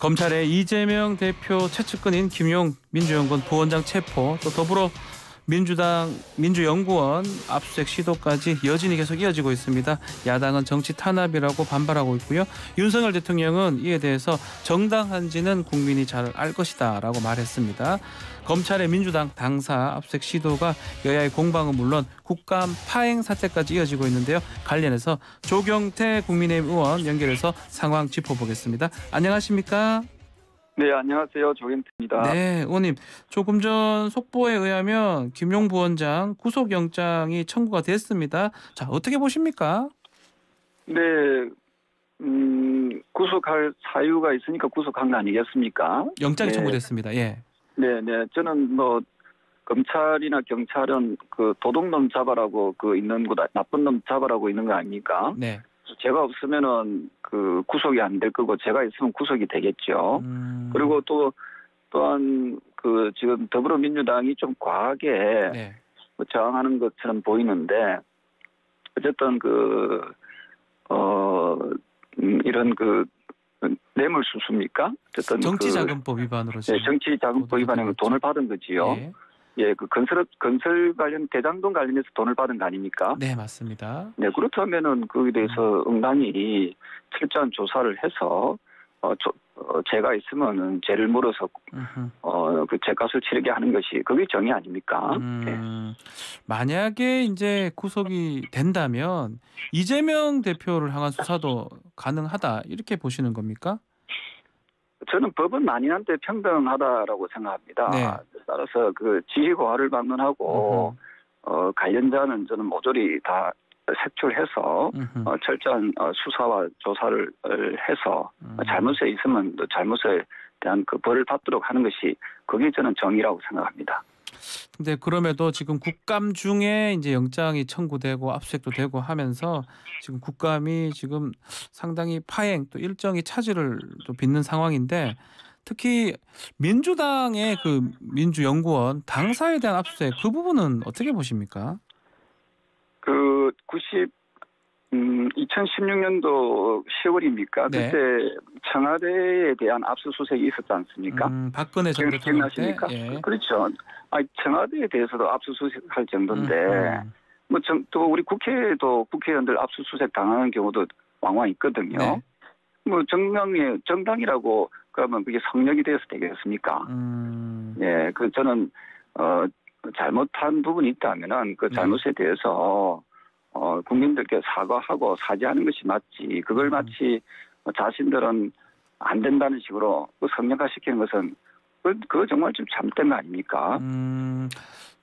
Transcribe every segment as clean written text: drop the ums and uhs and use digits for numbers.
검찰의 이재명 대표 최측근인 김용 민주연구원 부원장 체포, 또 더불어 민주당 민주연구원 압수수색 시도까지 여진이 계속 이어지고 있습니다. 야당은 정치 탄압이라고 반발하고 있고요. 윤석열 대통령은 이에 대해서 정당한지는 국민이 잘 알 것이다라고 말했습니다. 검찰의 민주당 당사 압수수색 시도가 여야의 공방은 물론 국감 파행 사태까지 이어지고 있는데요. 관련해서 조경태 국민의힘 의원 연결해서 상황 짚어보겠습니다. 안녕하십니까? 네, 안녕하세요. 조경태입니다. 네, 의원님. 조금 전 속보에 의하면 김용 부원장 구속영장이 청구가 됐습니다. 자, 어떻게 보십니까? 네, 구속할 사유가 있으니까 구속한 거 아니겠습니까? 영장이 네. 청구됐습니다. 예. 네. 저는 검찰이나 경찰은 그 도둑놈 잡아라고 있는 거, 나쁜 놈 잡아라고 있는 거 아닙니까? 네. 제가 없으면은 구속이 안 될 거고 제가 있으면 구속이 되겠죠. 그리고 또한 지금 더불어민주당이 좀 과하게 네. 저항하는 것처럼 보이는데 어쨌든 이런 뇌물수수입니까? 어쨌든 정치자금법 위반으로 지금. 네, 정치자금법 위반에 돈을 받은 거지요. 예. 예, 건설 관련 대장동 관련해서 돈을 받은 거 아닙니까? 네, 맞습니다. 네, 그렇다면은 거기에 대해서 응당히 철저한 조사를 해서 제가 있으면은 죄를 물어서 그 죄값을 치르게 하는 것이 그게 정의 아닙니까? 네. 만약에 이제 구속이 된다면 이재명 대표를 향한 수사도 가능하다 이렇게 보시는 겁니까? 저는 법은 만인한테 평등하다라고 생각합니다. 네. 따라서 지휘 고하를 방문하고 관련자는 저는 모조리 다 색출해서 철저한 수사와 조사를 해서 잘못에 있으면 잘못에 대한 벌을 받도록 하는 것이 그게 저는 정의라고 생각합니다. 근데 그럼에도 지금 국감 중에 이제 영장이 청구되고 압수수색도 되고 하면서 지금 국감이 지금 상당히 파행 또 일정이 차질을 또 빚는 상황인데 특히 민주당의 민주연구원 당사에 대한 압수수색 그 부분은 어떻게 보십니까? 2016년도 10월입니까? 네. 그때 청와대에 대한 압수수색이 있었지 않습니까? 박근혜 전 대통령 때. 기억나십니까? 예. 그렇죠. 청와대에 대해서도 압수수색할 정도인데 또 우리 국회에도 국회의원들 압수수색 당하는 경우도 왕왕 있거든요. 네. 정당이라고 그러면 그게 성역이 되어서 되겠습니까? 예, 저는 잘못한 부분이 있다면은 그 잘못에 대해서 국민들께 사과하고 사죄하는 것이 맞지. 그걸 마치 자신들은 안 된다는 식으로 성역화시키는 것은 그거 정말 좀 잘못된 거 아닙니까?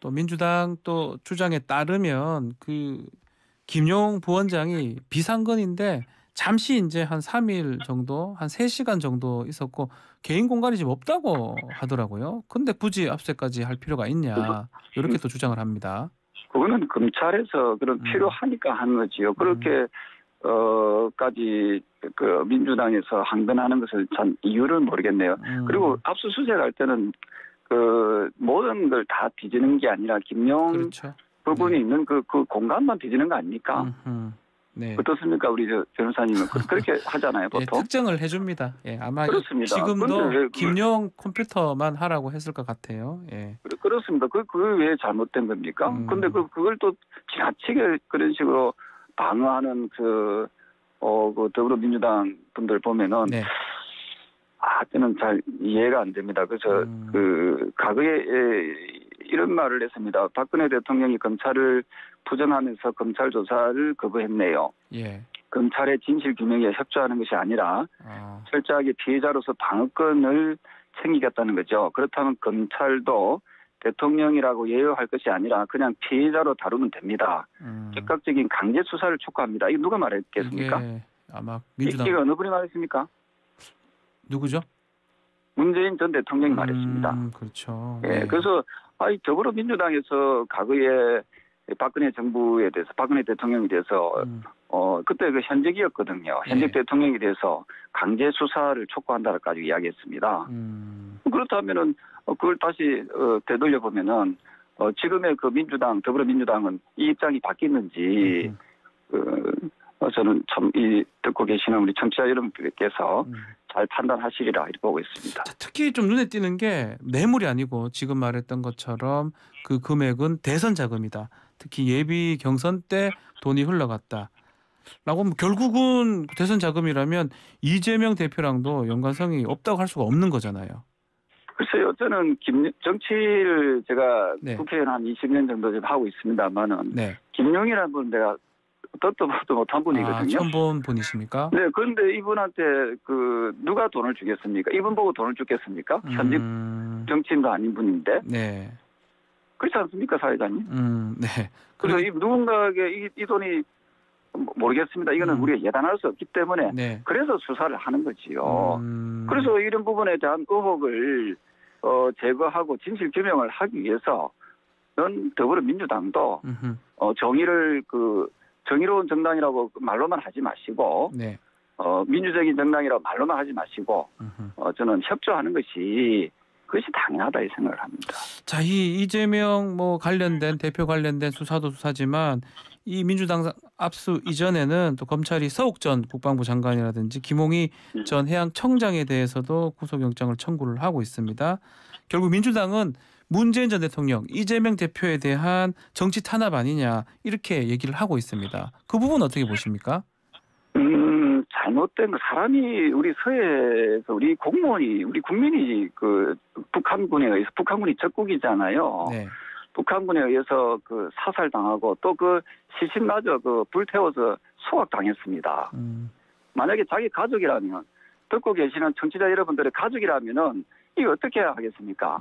또 민주당 또 주장에 따르면 김용 부원장이 비상근인데 잠시 이제 한 3일 정도, 한 3시간 정도 있었고 개인 공간이 지금 없다고 하더라고요. 근데 굳이 압수수색까지 할 필요가 있냐 이렇게 또 주장을 합니다. 그거는 검찰에서 그런 필요하니까 하는 거지요. 그렇게 까지 민주당에서 항변하는 것을 참 이유를 모르겠네요. 그리고 압수수색할 때는 모든 걸 다 뒤지는 게 아니라 김용 그렇죠. 부분이 있는 그 공간만 뒤지는 거 아닙니까? 네. 어떻습니까, 우리 변호사님은 그렇게 하잖아요, 보통. 예, 특정을 해줍니다. 예, 아마 그렇습니다. 지금도 김용 컴퓨터만 하라고 했을 것 같아요. 예. 그렇습니다. 그게 왜 잘못된 겁니까? 근데 그걸 또 지나치게 그런 식으로 방어하는 더불어민주당 분들 보면은 네. 저는 잘 이해가 안 됩니다. 그래서 과거에 이런 말을 했습니다. 박근혜 대통령이 검찰을 부정하면서 검찰 조사를 거부했네요. 예. 검찰의 진실 규명에 협조하는 것이 아니라 철저하게 피해자로서 방어권을 챙기겠다는 거죠. 그렇다면 검찰도 대통령이라고 예우할 것이 아니라 그냥 피해자로 다루면 됩니다. 즉각적인 강제 수사를 촉구합니다. 이거 누가 말했겠습니까? 이게 아마 민주당. 이게 어느 분이 말했습니까? 누구죠? 문재인 전 대통령이 말했습니다. 그렇죠. 예, 네. 그래서 더불어민주당에서 과거에 박근혜 정부에 대해서 박근혜 대통령에 대해서 그때 현직이었거든요. 현직 대통령에 대해서 강제 수사를 촉구한다까지 이야기했습니다. 그렇다면은 그걸 다시 되돌려 보면은 지금의 더불어민주당은 이 입장이 바뀌는지 저는 참 듣고 계시는 우리 청취자 여러분께서 잘 판단하시리라 이렇게 보고 있습니다. 자, 특히 좀 눈에 띄는 게 뇌물이 아니고 지금 말했던 것처럼 그 금액은 대선 자금이다. 특히 예비 경선 때 돈이 흘러갔다. 라고 하면 결국은 대선 자금이라면 이재명 대표랑도 연관성이 없다고 할 수가 없는 거잖아요. 글쎄요, 저는 정치를 제가 네. 국회의원 한 20년 정도 좀 하고 있습니다만은 네. 김용이라는 분 내가 듣도 보도 못한 분이거든요. 처음 본 분이십니까? 네, 그런데 이분한테 그 누가 돈을 주겠습니까? 이분 보고 돈을 주겠습니까? 현직 정치인도 아닌 분인데. 네. 그렇지 않습니까, 사회자님? 네. 그래서 이 누군가에게 이 돈이 모르겠습니다. 이거는 우리가 예단할 수 없기 때문에 네. 그래서 수사를 하는 거지요. 그래서 이런 부분에 대한 의혹을 제거하고 진실 규명을 하기 위해서는 더불어민주당도 정의를 정의로운 정당이라고 말로만 하지 마시고 네. 민주적인 정당이라고 말로만 하지 마시고 저는 협조하는 그것이 당연하다 이 생각을 합니다. 자, 이 이재명 관련된 대표 관련된 수사도 수사지만 이 민주당 압수 이전에는 또 검찰이 서욱 전 국방부 장관이라든지 김홍희 전 해양청장에 대해서도 구속영장을 청구를 하고 있습니다. 결국 민주당은 문재인 전 대통령, 이재명 대표에 대한 정치 탄압 아니냐 이렇게 얘기를 하고 있습니다. 그 부분 어떻게 보십니까? 잘못된 거 사람이 우리 서해에서 우리 공무원이 우리 국민이 북한군에 의해서 북한군이 적국이잖아요. 네. 북한군에 의해서 사살당하고 또 시신마저 불태워서 소각당했습니다. 만약에 자기 가족이라면 듣고 계시는 청취자 여러분들의 가족이라면은 이거 어떻게 하겠습니까?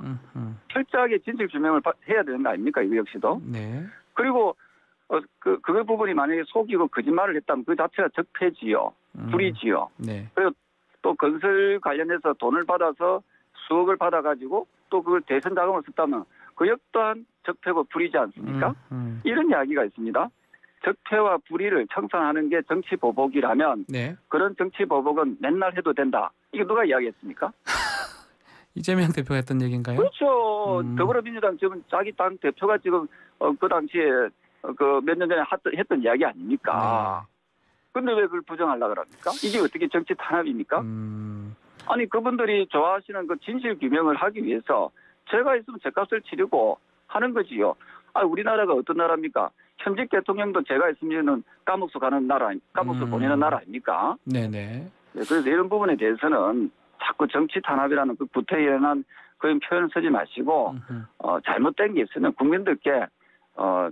철저하게 진실 규명을 해야 되는 거 아닙니까? 이거 역시도. 네. 그리고 그 부분이 만약에 속이고 거짓말을 했다면 그 자체가 적폐지요. 불이지요. 네. 그리고 또 건설 관련해서 돈을 받아서 수억을 받아가지고 또 그걸 대선 자금을 썼다면 그 역도한 적폐고 불이지 않습니까? 이런 이야기가 있습니다. 적폐와 불의를 청산하는 게 정치 보복이라면 네. 그런 정치 보복은 맨날 해도 된다. 이게 누가 이야기했습니까? 이재명 대표가 했던 얘기인가요? 그렇죠. 더불어민주당 지금 자기 당 대표가 지금 그 당시에 몇 년 전에 했던 이야기 아닙니까? 근데 왜 그걸 부정하려고 그럽니까? 이게 어떻게 정치 탄압입니까? 아니 그분들이 좋아하시는 그 진실 규명을 하기 위해서 제가 있으면 제값을 치르고 하는 거지요. 우리나라가 어떤 나라입니까? 현직 대통령도 제가 있으면은 감옥수 가는 나라, 감옥수 보내는 나라 아닙니까? 네네. 네, 그래서 이런 부분에 대해서는 자꾸 정치 탄압이라는 그 구태연한 그런 표현을 쓰지 마시고 잘못된 게 있으면 국민들께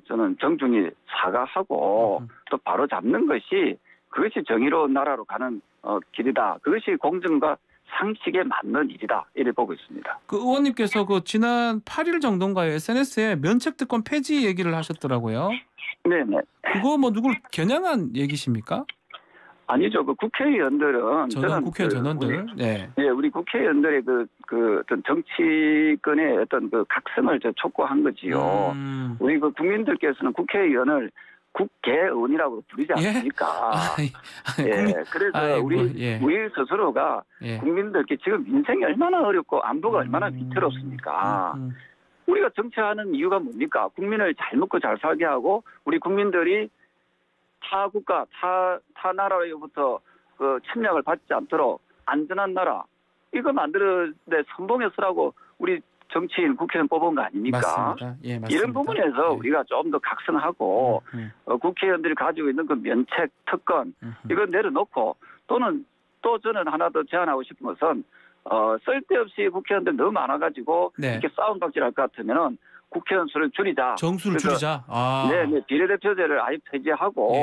저는 정중히 사과하고 또 바로 잡는 것이 그것이 정의로운 나라로 가는 길이다. 그것이 공정과 상식에 맞는 일이다. 이렇게 보고 있습니다. 그 의원님께서 지난 8일 정도인가요? SNS에 면책특권 폐지 얘기를 하셨더라고요. 네네. 그거 누굴 겨냥한 얘기십니까? 아니죠. 국회의원들은 저는 국회의원 전원들. 네. 예, 우리 국회의원들의 어떤 정치권의 어떤 각성을 촉구한 거지요. 우리 국민들께서는 국회의원을 국회의원이라고 부르지 않습니까? 예, 그래서 우리 스스로가 국민들께 지금 민생이 얼마나 어렵고 안보가 얼마나 비틀었습니까? 우리가 정치하는 이유가 뭡니까? 국민을 잘 먹고 잘 살게 하고 우리 국민들이 타 국가, 타 나라로부터 침략을 받지 않도록 안전한 나라 이거 만드는데 선봉에 서라고 우리 정치인 국회의원 뽑은 거 아닙니까? 맞습니다. 예, 맞습니다. 이런 부분에서 우리가 좀 더 각성하고 국회의원들이 가지고 있는 그 면책 특권 이걸 내려놓고 또는 또 저는 하나 더 제안하고 싶은 것은 쓸데없이 국회의원들 너무 많아가지고 이렇게 싸움 박질할 것 같으면은 국회의원 수를 줄이자. 정수를 줄이자. 네, 비례대표제를 아예 폐지하고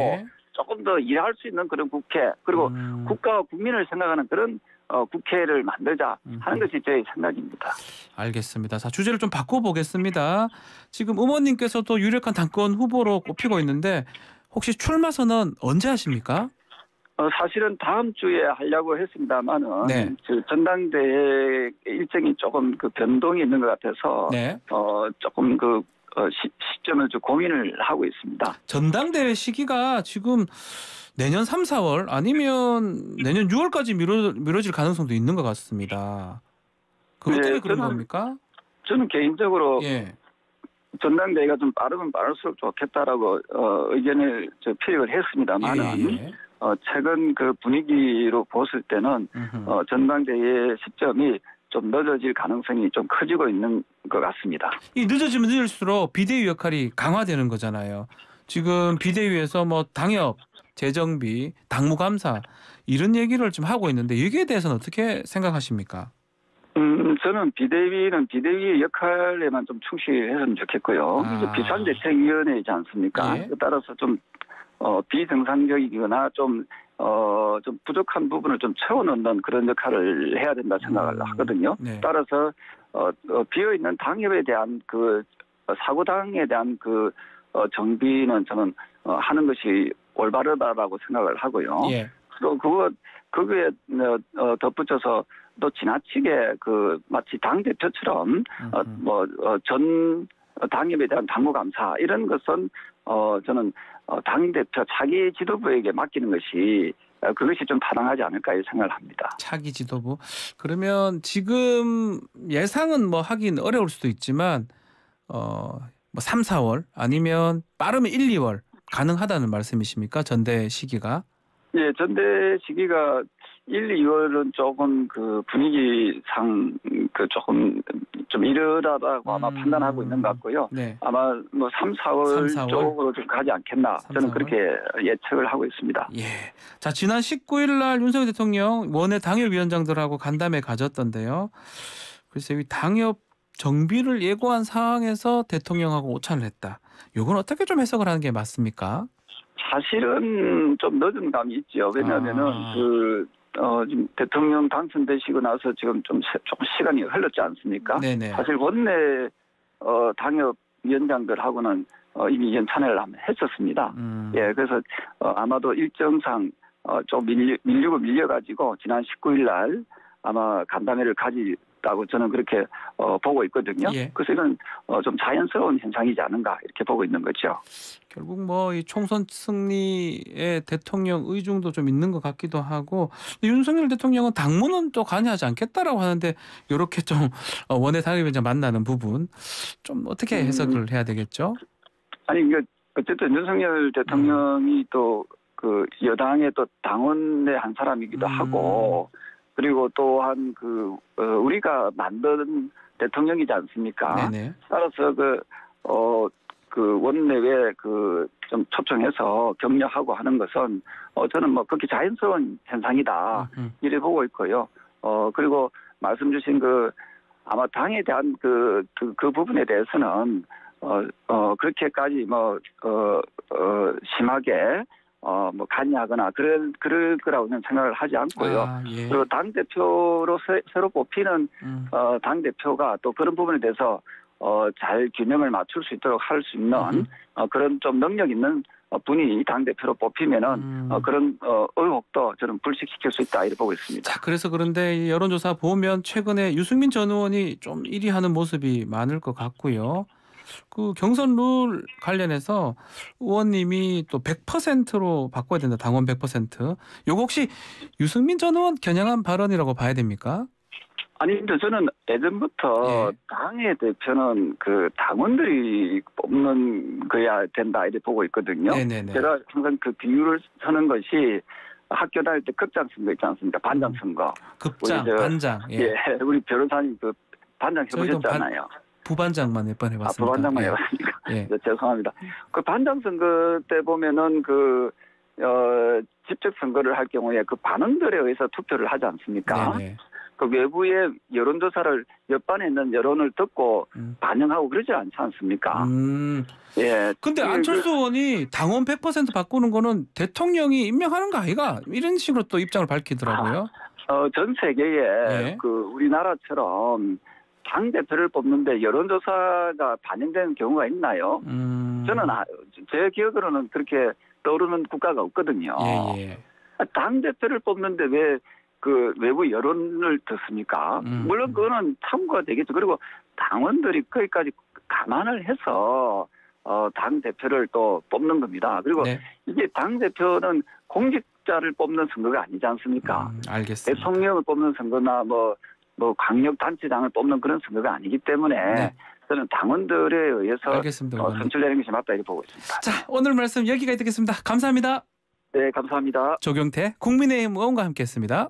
조금 더 일할 수 있는 그런 국회 그리고 국가와 국민을 생각하는 그런 국회를 만들자 하는 것이 제 생각입니다. 알겠습니다. 자, 주제를 좀 바꿔보겠습니다. 지금 의원님께서도 유력한 당권 후보로 꼽히고 있는데 혹시 출마 선언 언제 하십니까? 사실은 다음 주에 하려고 했습니다만은 전당대회 일정이 조금 변동이 있는 것 같아서 조금 시점을 좀 고민을 하고 있습니다. 전당대회 시기가 지금 내년 3, 4월 아니면 내년 6월까지 미뤄질 가능성도 있는 것 같습니다. 그것 때문에 그런 겁니까? 저는 개인적으로 전당대회가 좀 빠르면 빠를수록 좋겠다라고 의견을 피력을 했습니다만은 최근 그 분위기로 봤을 때는 전당대회 시점이 좀 늦어질 가능성이 좀 커지고 있는 것 같습니다. 이 늦어지면 늦을수록 비대위 역할이 강화되는 거잖아요. 지금 비대위에서 뭐 당협, 재정비, 당무감사 이런 얘기를 좀 하고 있는데 여기에 대해서는 어떻게 생각하십니까? 저는 비대위는 비대위의 역할에만 좀 충실했으면 좋겠고요. 이제 비상대책위원회이지 않습니까? 예. 따라서 좀 비정상적이거나 좀 부족한 부분을 좀 채워넣는 그런 역할을 해야 된다 생각을 하거든요. 네. 따라서 비어있는 당협에 대한 그 사고당에 대한 그 정비는 저는 하는 것이 올바르다라고 생각을 하고요. 예. 또 그거에 덧붙여서 또 지나치게 그 마치 당 대표처럼 전 당협에 대한 당무감사 이런 것은 저는 당 대표 차기 지도부에게 맡기는 것이 그것이 좀 타당하지 않을까 이 생각을 합니다. 차기 지도부. 그러면 지금 예상은 뭐 하긴 어려울 수도 있지만 뭐 3, 4월 아니면 빠르면 1, 2월 가능하다는 말씀이십니까? 전대 시기가? 예, 전대 시기가 1, 2월은 조금 그 분위기상 그 조금 좀 이르다고 아마 판단하고 있는 것 같고요. 네. 아마 뭐 3, 4월 쪽으로 좀 가지 않겠나 3, 저는 4월? 그렇게 예측을 하고 있습니다. 예. 자, 지난 19일 날 윤석열 대통령 원외 당협위원장들하고 간담회 가졌던데요. 글쎄요, 이 당협 정비를 예고한 상황에서 대통령하고 오찬을 했다. 이건 어떻게 좀 해석을 하는 게 맞습니까? 사실은 좀 늦은 감이 있죠. 왜냐하면은 지금 대통령 당선되시고 나서 지금 조금 시간이 흘렀지 않습니까? 네네. 사실 원내 당협 위원장들하고는 이미 연찬회를 한번 했었습니다. 예, 그래서 아마도 일정상 좀 밀려가지고 지난 19일 날 아마 간담회를 가지다고 저는 그렇게 보고 있거든요. 예. 그래서 이건 좀 자연스러운 현상이지 않은가 이렇게 보고 있는 거죠. 결국 뭐 이 총선 승리에 대통령 의중도 좀 있는 것 같기도 하고 윤석열 대통령은 당무는 또 관여하지 않겠다라고 하는데 이렇게 좀 원외 당협위원장 만나는 부분 좀 어떻게 해석을 해야 되겠죠? 아니 어쨌든 윤석열 대통령이 또 그 여당의 또 당원의 한 사람이기도 하고 그리고 또한 그 우리가 만든 대통령이지 않습니까? 네네. 따라서 그 원내외 좀 초청해서 격려하고 하는 것은 저는 뭐 그렇게 자연스러운 현상이다 이래 보고 있고요. 그리고 말씀 주신 아마 당에 대한 그 부분에 대해서는 그렇게까지 심하게 뭐 관여하거나 그럴 거라고는 생각을 하지 않고요. 예. 그리고 당 대표로 새로 뽑히는 당 대표가 또 그런 부분에 대해서 잘 균형을 맞출 수 있도록 할 수 있는 그런 좀 능력 있는 분이 당 대표로 뽑히면은 그런 의혹도 저는 불식시킬 수 있다 이렇게 보고 있습니다. 자, 그래서 그런데 이 여론조사 보면 최근에 유승민 전 의원이 좀 1위 하는 모습이 많을 것 같고요. 그 경선 룰 관련해서 의원님이 또 100%로 바꿔야 된다. 당원 100%. 요거 혹시 유승민 전 의원 겨냥한 발언이라고 봐야 됩니까? 아니 근데 저는 예전부터 당의 대표는 그 당원들이 뽑는 거야 된다 이렇게 보고 있거든요. 네네네. 제가 항상 그 비유를 서는 것이 학교 다닐 때 급장 선거 있지 않습니까? 반장 선거. 급장, 반장. 예, 우리 변호사님 그 반장 해보셨잖아요. 부반장만 몇 번 해봤습니다. 부반장만 해봤습니까? 네, 죄송합니다. 그 반장 선거 때 보면은 직접 선거를 할 경우에 그 반원들에 의해서 투표를 하지 않습니까? 네네. 그 외부의 여론조사를 옆반에 있는 여론을 듣고 반영하고 그러지 않지 않습니까? 예. 근데 안철수 의원이 당원 100% 바꾸는 거는 대통령이 임명하는 거 아이가? 이런 식으로 또 입장을 밝히더라고요. 전 세계에 우리나라처럼 당 대표를 뽑는데 여론조사가 반영되는 경우가 있나요? 저는 제 기억으로는 그렇게 떠오르는 국가가 없거든요. 예. 당 대표를 뽑는데 왜 그 외부 여론을 듣습니까? 물론 그거는 참고가 되겠죠. 그리고 당원들이 거기까지 감안을 해서 당 대표를 또 뽑는 겁니다. 그리고 이게 당 대표는 공직자를 뽑는 선거가 아니지 않습니까? 알겠습니다. 대통령을 뽑는 선거나 뭐 광역단체장을 뽑는 그런 선거가 아니기 때문에 저는 당원들에 의해서 선출되는 것이 맞다 이렇게 보고 있습니다. 자, 오늘 말씀 여기까지 듣겠습니다. 감사합니다. 네, 감사합니다. 조경태 국민의힘 의원과 함께했습니다.